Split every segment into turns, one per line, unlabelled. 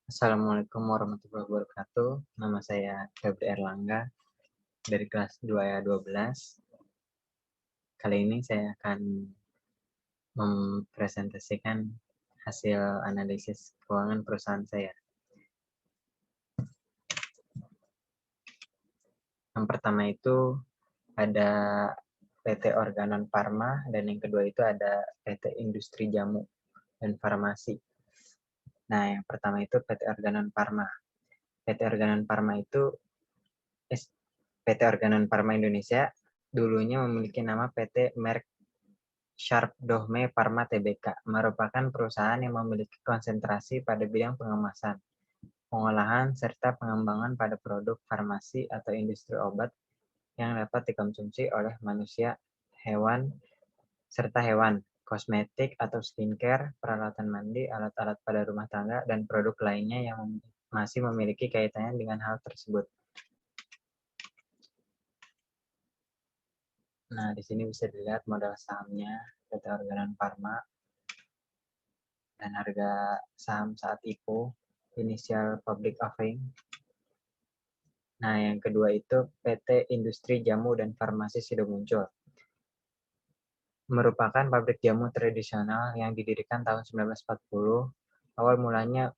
Assalamualaikum warahmatullahi wabarakatuh. Nama saya Febri Erlangga dari kelas 2A12. Kali ini saya akan mempresentasikan hasil analisis keuangan perusahaan saya. Yang pertama itu ada PT Organon Pharma dan yang kedua itu ada PT Industri Jamu dan Farmasi. Nah, yang pertama itu PT Organon Pharma. PT Organon Pharma itu PT Organon Pharma Indonesia dulunya memiliki nama PT Merck Sharp Dohme Pharma Tbk, merupakan perusahaan yang memiliki konsentrasi pada bidang pengemasan, pengolahan, serta pengembangan pada produk farmasi atau industri obat yang dapat dikonsumsi oleh manusia, hewan, serta hewan, kosmetik atau skincare, peralatan mandi, alat-alat pada rumah tangga, dan produk lainnya yang masih memiliki kaitannya dengan hal tersebut. Nah, di sini bisa dilihat modal sahamnya PT Organon Pharma dan harga saham saat IPO, initial public offering. Nah, yang kedua itu PT Industri Jamu dan Farmasi Sido Muncul. Merupakan pabrik jamu tradisional yang didirikan tahun 1940. Awal mulanya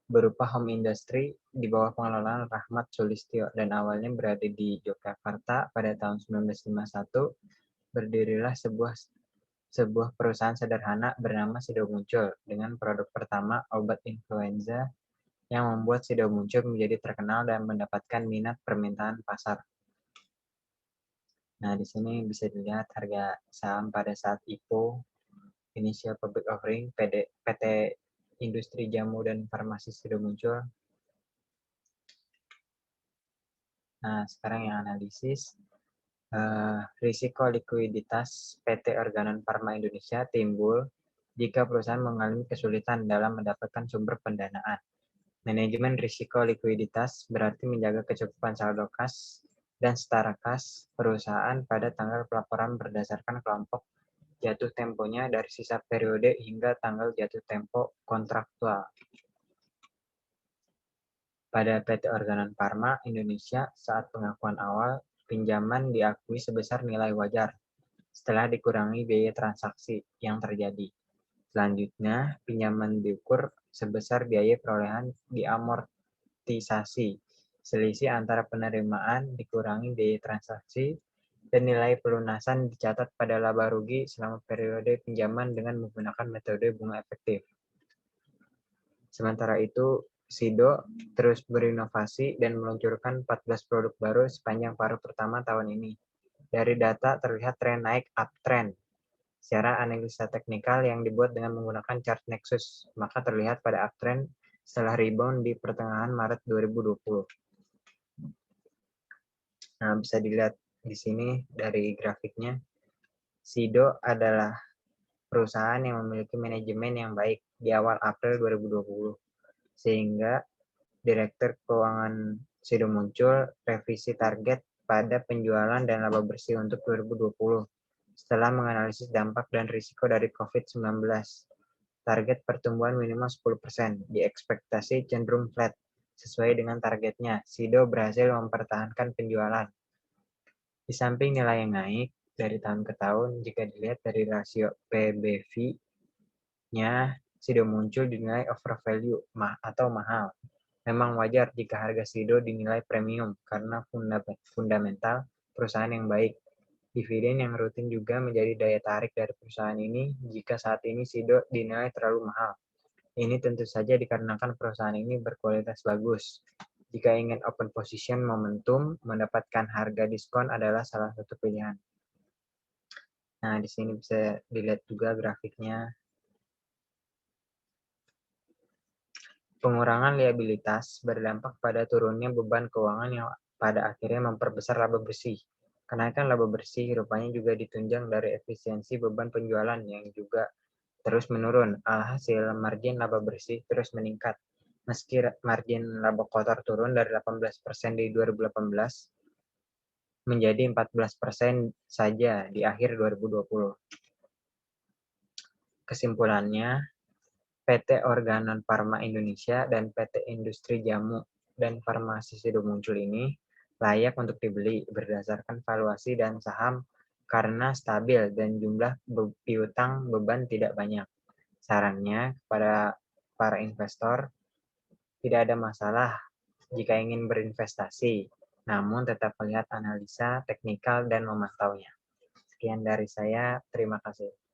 berupa home industry di bawah pengelolaan Rahmat Sulistyo dan awalnya berada di Yogyakarta. Pada tahun 1951, berdirilah sebuah perusahaan sederhana bernama Sido Muncul dengan produk pertama obat influenza yang membuat Sido Muncul menjadi terkenal dan mendapatkan minat permintaan pasar. Nah, di sini bisa dilihat harga saham pada saat IPO, initial public offering, PT Industri Jamu dan Farmasi Sido Muncul. Nah, sekarang yang analisis. Risiko likuiditas PT Organon Pharma Indonesia timbul jika perusahaan mengalami kesulitan dalam mendapatkan sumber pendanaan. Manajemen risiko likuiditas berarti menjaga kecukupan saldo kas dan setara kas perusahaan pada tanggal pelaporan berdasarkan kelompok jatuh temponya dari sisa periode hingga tanggal jatuh tempo kontraktual. Pada PT Organon Pharma Indonesia, saat pengakuan awal, pinjaman diakui sebesar nilai wajar setelah dikurangi biaya transaksi yang terjadi. Selanjutnya, pinjaman diukur sebesar biaya perolehan diamortisasi, selisih antara penerimaan dikurangi biaya transaksi, dan nilai pelunasan dicatat pada laba rugi selama periode pinjaman dengan menggunakan metode bunga efektif. Sementara itu, Sido terus berinovasi dan meluncurkan 14 produk baru sepanjang paruh pertama tahun ini. Dari data terlihat tren naik uptrend. Secara analisa teknikal yang dibuat dengan menggunakan chart Nexus, maka terlihat pada uptrend setelah rebound di pertengahan Maret 2020. Nah, bisa dilihat di sini dari grafiknya, Sido adalah perusahaan yang memiliki manajemen yang baik di awal April 2020, sehingga Direktur Keuangan Sido Muncul revisi target pada penjualan dan laba bersih untuk 2020 setelah menganalisis dampak dan risiko dari COVID-19. Target pertumbuhan minimal 10%, diekspektasi cenderung flat. Sesuai dengan targetnya, Sido berhasil mempertahankan penjualan. Di samping nilai yang naik dari tahun ke tahun, jika dilihat dari rasio PBV-nya, Sido Muncul dinilai overvalue atau mahal. Memang wajar jika harga Sido dinilai premium karena fundamental perusahaan yang baik. Dividen yang rutin juga menjadi daya tarik dari perusahaan ini jika saat ini Sido dinilai terlalu mahal. Ini tentu saja dikarenakan perusahaan ini berkualitas bagus. Jika ingin open position momentum, mendapatkan harga diskon adalah salah satu pilihan. Nah, di sini bisa dilihat juga grafiknya. Pengurangan liabilitas berdampak pada turunnya beban keuangan yang pada akhirnya memperbesar laba bersih. Kenaikan laba bersih rupanya juga ditunjang dari efisiensi beban penjualan yang juga terus menurun. Alhasil margin laba bersih terus meningkat. Meski margin laba kotor turun dari 18% di 2018 menjadi 14% saja di akhir 2020. Kesimpulannya, PT Organon Pharma Indonesia dan PT Industri Jamu dan Farmasi Sido Muncul ini layak untuk dibeli berdasarkan valuasi dan saham karena stabil dan jumlah piutang beban tidak banyak. Sarannya kepada para investor, tidak ada masalah jika ingin berinvestasi, namun tetap melihat analisa teknikal dan memantaunya. Sekian dari saya, terima kasih.